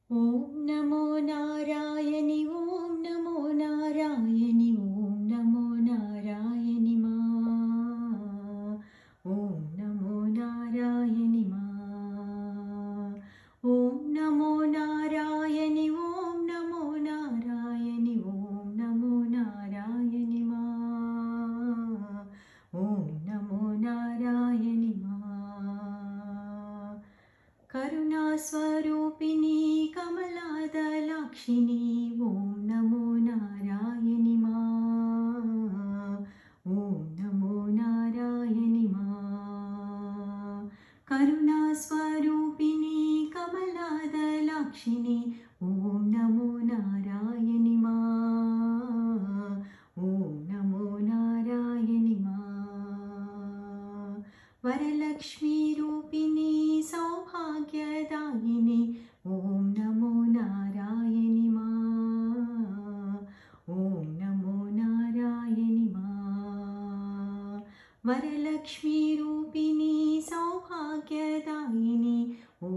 ॐ नमो नारायणि ॐ नमो नारायणि ॐ नमो नारायणि मा ॐ नमो नारायणि मा ॐ नमो नारायणि ॐ नमो नारायणि ॐ नमो नारायणि मा ॐ नमो नारायणि मा करुणास्वरूपिणी कमलादलाक्षिणी ॐ नमो नारायणि मा ॐ नमो नारायणि मा करुणास्वरूपिणी कमलादलाक्षिणी ॐ नमो नारायणि मा ॐ नमो नारायणि मा वरलक्ष्मीरूपिणी सौभाग्यदायिनी ॐ नमो नारायणि मा ॐ नमो नारायणि मा वरलक्ष्मीरूपिणी सौभाग्यदायिनी ॐ